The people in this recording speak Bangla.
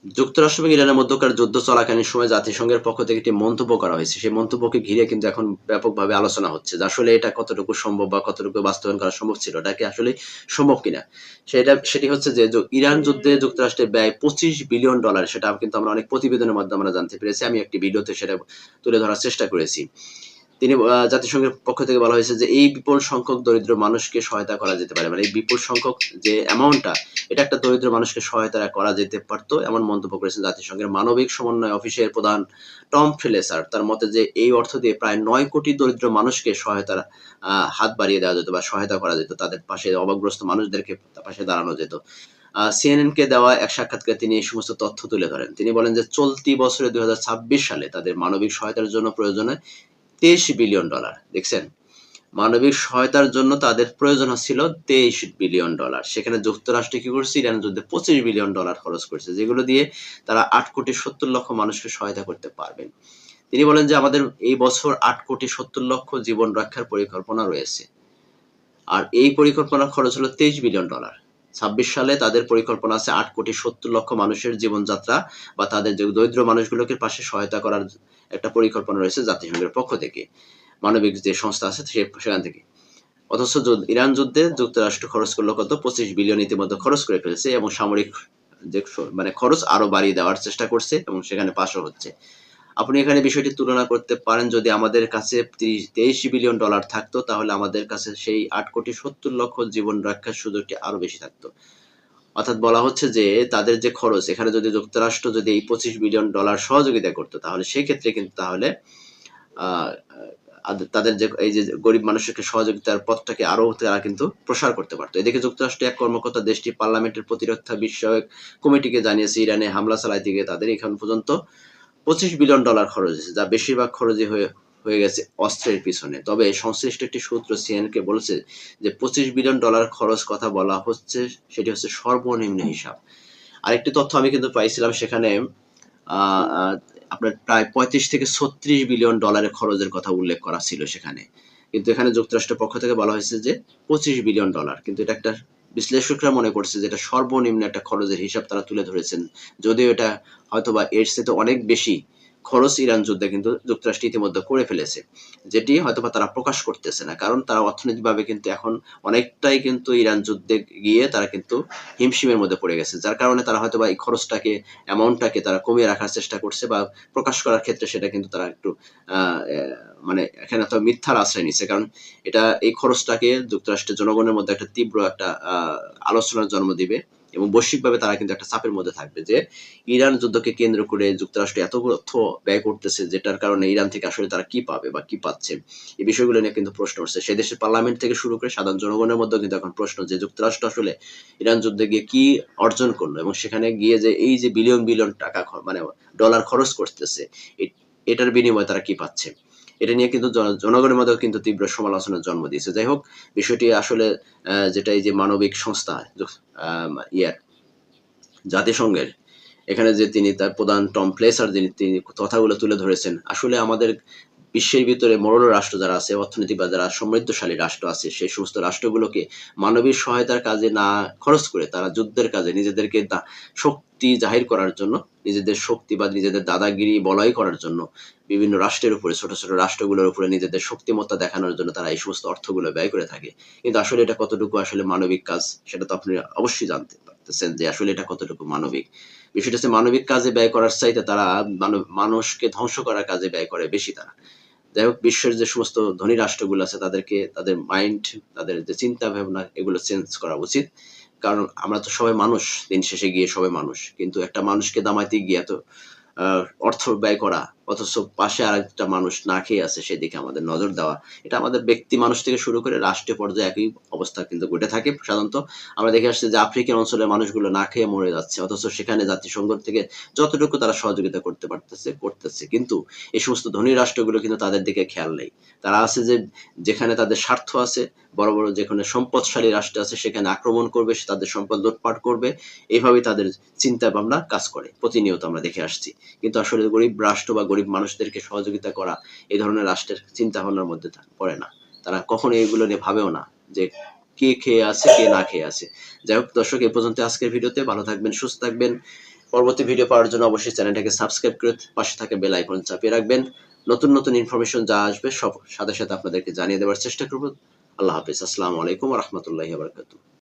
যুক্তরাষ্ট্র এবং ইরানের মধ্যকার যুদ্ধ চলাকালীন সময় জাতিসংঘের পক্ষ থেকে একটি মন্তব্য করা হয়েছে। সেই মন্তব্যকে ঘিরে কিন্তু এখন ব্যাপকভাবে আলোচনা হচ্ছে যে আসলে এটা কতটুকু সম্ভব বা কতটুকু বাস্তবায়ন করা সম্ভব ছিল। এটা কি আসলে সম্ভব কিনা? সেটি হচ্ছে যে ইরান যুদ্ধে যুক্তরাষ্ট্রের ব্যয় $25 বিলিয়ন, সেটা কিন্তু আমরা অনেক প্রতিবেদনের মাধ্যমে আমরা জানতে পেরেছি। আমি একটি ভিডিওতে সেটা তুলে ধরার চেষ্টা করেছি। তিনি জাতিসংঘের পক্ষ থেকে বলা হয়েছে যে এই বিপুল সংখ্যক দরিদ্র মানুষকে সহায়তা করা যেতে পারে। মানে এই বিপুল সংখ্যক যে অ্যামাউন্টটা, এটা একটা দরিদ্র মানুষকে সহায়তা করা যেতে পারত, এমন মন্তব্য করেছেন জাতিসংঘের মানবিক সমন্বয় অফিসের প্রধান টম ফ্লেসার। তার মতে যে এই অর্থ দিয়ে প্রায় 9 কোটি দরিদ্র মানুষকে সহায়তার হাত বাড়িয়ে দেওয়া যেত বা সহায়তা করা যেত। তাদের পাশে অভাবগ্রস্ত মানুষদেরকে পাশে দাঁড়ানো যেত। সিএনএনকে দেওয়া এক সাক্ষাৎকারে তিনি এই সমস্ত তথ্য তুলে ধরেন। তিনি বলেন যে চলতি বছরে 2026 সালে তাদের মানবিক সহায়তার জন্য প্রয়োজন হয় $23 বিলিয়ন। দেখছেন? মানবিক সহায়তার জন্য তাদের প্রয়োজন হচ্ছিল $23 বিলিয়ন। সেখানে যুক্তরাষ্ট্র কি করছে? ইরানের যুদ্ধে $25 বিলিয়ন খরচ করেছে, যেগুলো দিয়ে তারা 8,70,00,000 মানুষকে সহায়তা করতে পারবেন। তিনি বলেন যে আমাদের এই বছর 8,70,00,000 জীবন রক্ষার পরিকল্পনা রয়েছে। আর এই পরিকল্পনার খরচ হলো $23 বিলিয়ন। 26 সালে তাদের পরিকল্পনা আছে 8,70,00,000 মানুষের জীবনযাত্রা বা তাদের যে দরিদ্র মানুষগুলোকে পাশে সহায়তা করার একটা পরিকল্পনা রয়েছে জাতিসংঘের পক্ষ থেকে, মানবিক যে সংস্থা আছে সেখান থেকে। অথচ ইরান যুদ্ধে যুক্তরাষ্ট্র খরচ করলো কত? 25 বিলিয়ন ইতিমধ্যে খরচ করে ফেলেছে এবং সামরিক যে মানে খরচ আরো বাড়িয়ে দেওয়ার চেষ্টা করছে এবং সেখানে পাশও হচ্ছে। আপনি এখানে বিষয়টি তুলনা করতে পারেন, যদি আমাদের কাছে $23 বিলিয়ন থাকতো তাহলে আমাদের কাছে সেই 8,70,00,000 জীবন রক্ষার সুযোগটি আরো বেশি থাকতো। অর্থাৎ বলা হচ্ছে যে তাদের যে খরচ, এখানে যদি যুক্তরাষ্ট্র যদি এই $25 বিলিয়ন সহযোগিতা করতো তাহলে সেক্ষেত্রে কিন্তু তাহলে আহ তাদের যে এই যে গরিব মানুষকে সহযোগিতার পথটাকে আরো তারা কিন্তু প্রসার করতে পারতো। এদিকে যুক্তরাষ্ট্র এক কর্মকর্তা দেশটি পার্লামেন্টের প্রতিরক্ষা বিষয়ক কমিটিকে জানিয়েছে ইরানে হামলা চালাইতে গিয়ে তাদের এখন পর্যন্ত $25 বিলিয়ন খরচ হয়েছে, যা বেশিরভাগ খরচই হয়ে গেছে অস্ত্রের পিছনে। তবে সংশ্লিষ্ট একটি সূত্র সিএনএনকে বলেছে যে $25 বিলিয়ন খরচ কথা বলা হচ্ছে, সেটি হচ্ছে সর্বনিম্ন হিসাব। আরেকটি তথ্য আমি কিন্তু পাইছিলাম, সেখানে আপনার প্রায় 35 থেকে $36 বিলিয়ন খরচের কথা উল্লেখ করা ছিল সেখানে। কিন্তু এখানে যুক্তরাষ্ট্রের পক্ষ থেকে বলা হয়েছে যে $25 বিলিয়ন। কিন্তু এটা একটা বিশ্লেষকরা মনে করছে যে এটা সর্বনিম্ন একটা খরচের হিসাব তারা তুলে ধরেছেন। যদিও এটা হয়তোবা এর চেয়ে অনেক বেশি খরচ ইরান যুদ্ধে কিন্তু যুক্তরাষ্ট্র ইতিমধ্যে করে ফেলেছে, যেটি হয়তোবা তারা প্রকাশ করতেছে না। কারণ তারা অর্থনৈতিকভাবে কিন্তু এখন অনেকটাই কিন্তু ইরান যুদ্ধে গিয়ে তারা কিন্তু হিমশিমের মধ্যে পড়ে গেছে, যার কারণে তারা হয়তোবা এই খরচটাকে, অ্যামাউন্টটাকে তারা কমিয়ে রাখার চেষ্টা করছে বা প্রকাশ করার ক্ষেত্রে সেটা কিন্তু তারা একটু মানে এখানে তো মিথ্যার আশ্রয় নিচ্ছে। কারণ এটা এই খরচটাকে যুক্তরাষ্ট্রের জনগণের মধ্যে একটা তীব্র একটা আলোচনার জন্ম দিবে এবং বৈশ্বিকভাবে তারা কিন্তু একটা চাপের মধ্যে থাকবে যে ইরান যুদ্ধকে কেন্দ্র করে যুক্তরাষ্ট্র এত অর্থ ব্যয় করতেছে, যেটার কারণে ইরান থেকে আসলে তারা কি পাবে বা কি পাচ্ছে, এই বিষয়গুলো নিয়ে কিন্তু প্রশ্ন উঠছে। সে দেশের পার্লামেন্ট থেকে শুরু করে সাধারণ জনগণের মধ্যেও কিন্তু এখন প্রশ্ন যে যুক্তরাষ্ট্র আসলে ইরান যুদ্ধে গিয়ে কি অর্জন করলো এবং সেখানে গিয়ে যে এই যে বিলিয়ন বিলিয়ন টাকা মানে ডলার খরচ করতেছে, এটার বিনিময়ে তারা কি পাচ্ছে। এটা নিয়ে কিন্তু জনগণের মধ্যেও কিন্তু তীব্র সমালোচনার জন্ম দিয়েছে। যাই হোক, বিষয়টি আসলে যেটা এই যে মানবিক সংস্থা ইয়ার জাতিসংঘের, এখানে যে তিনি তার প্রধান টম ফ্লেসার তিনি কথাগুলো তুলে ধরেছেন, আসলে আমাদের বিশ্বের ভিতরে বড় রাষ্ট্র যারা আছে, অর্থনীতি বা যারা সমৃদ্ধশালী রাষ্ট্র আছে, সেই সমস্ত রাষ্ট্রগুলোকে মানবিক সহায়তার কাজে না খরচ করে তারা যুদ্ধের কাজে নিজেদেরকে শক্তি জাহির করার জন্য, নিজেদের শক্তি বা নিজেদের দাদাগিরি বলয় করার জন্য বিভিন্ন রাষ্ট্রের উপরে, ছোট ছোট রাষ্ট্রগুলোর উপরে নিজেদের শক্তিমত্তা দেখানোর জন্য তারা এই সমস্ত অর্থগুলো ব্যয় করে থাকে। কিন্তু আসলে এটা কতটুকু আসলে মানবিক কাজ, সেটা তো আপনি অবশ্যই জানতে পারতেছেন যে আসলে এটা কতটুকু মানবিক। বিষয়টা হচ্ছে মানবিক কাজে ব্যয় করার চাইতে তারা মানুষকে ধ্বংস করার কাজে ব্যয় করে বেশি তারা। যাই হোক, বিশ্বের যে সমস্ত ধনী রাষ্ট্রগুলো আছে তাদেরকে তাদের মাইন্ড, তাদের যে চিন্তা ভাবনা, এগুলো চেঞ্জ করা উচিত। কারণ আমরা তো সবাই মানুষ, দিন শেষে গিয়ে সবাই মানুষ। কিন্তু একটা মানুষকে দামাইতে গিয়ে এত অর্থ ব্যয় করা, অথচ পাশে আরেকটা মানুষ না খেয়ে আছে সেদিকে আমাদের নজর দেওয়া, এটা আমাদের ব্যক্তি মানুষ থেকে শুরু করে রাষ্ট্রীয় পর্যায়ে একই অবস্থা কিন্তু ঘটে থাকে। সাধারণত আমরা দেখে আসছি যে আফ্রিকান অঞ্চলের মানুষগুলো না খেয়ে মরে যাচ্ছে, অথচ সেখানে জাতিসংঘ থেকে যতটুকু তারা সহযোগিতা করতে করতেছে। কিন্তু এই সমস্ত ধনী রাষ্ট্রগুলো কিন্তু তাদের দিকে খেয়াল নেই। তারা আছে যে যেখানে তাদের স্বার্থ আছে, বড় বড় যেখানে সম্পদশালী রাষ্ট্র আছে সেখানে আক্রমণ করবে, তাদের সম্পদ লুটপাট করবে, এইভাবেই তাদের চিন্তা ভাবনা কাজ করে, প্রতিনিয়ত আমরা দেখে আসছি। কিন্তু আসলে গরিব রাষ্ট্র বা গরিব মানুষদেরকে সহযোগিতা করা এই ধরনের রাষ্ট্রের চিন্তা ভাবনার মধ্যে পড়ে না। তারা কখনো এগুলো নিয়ে ভাবেও না যে কে খেয়ে আছে কে না খেয়ে আছে। যাই হোক দর্শক, এ পর্যন্ত আজকের ভিডিওতে। ভালো থাকবেন, সুস্থ থাকবেন। পরবর্তী ভিডিও পাওয়ার জন্য অবশ্যই চ্যানেলটাকে সাবস্ক্রাইব করে পাশে থাকা বেল আইকন চাপিয়ে রাখবেন। নতুন নতুন ইনফরমেশন যা আসবে সব সাথে সাথে আপনাদেরকে জানিয়ে দেওয়ার চেষ্টা করব। আল্লাহ হাফেজ। আসসালামু আলাইকুম ওয়া রাহমাতুল্লাহি ওয়া বারাকাতুহু।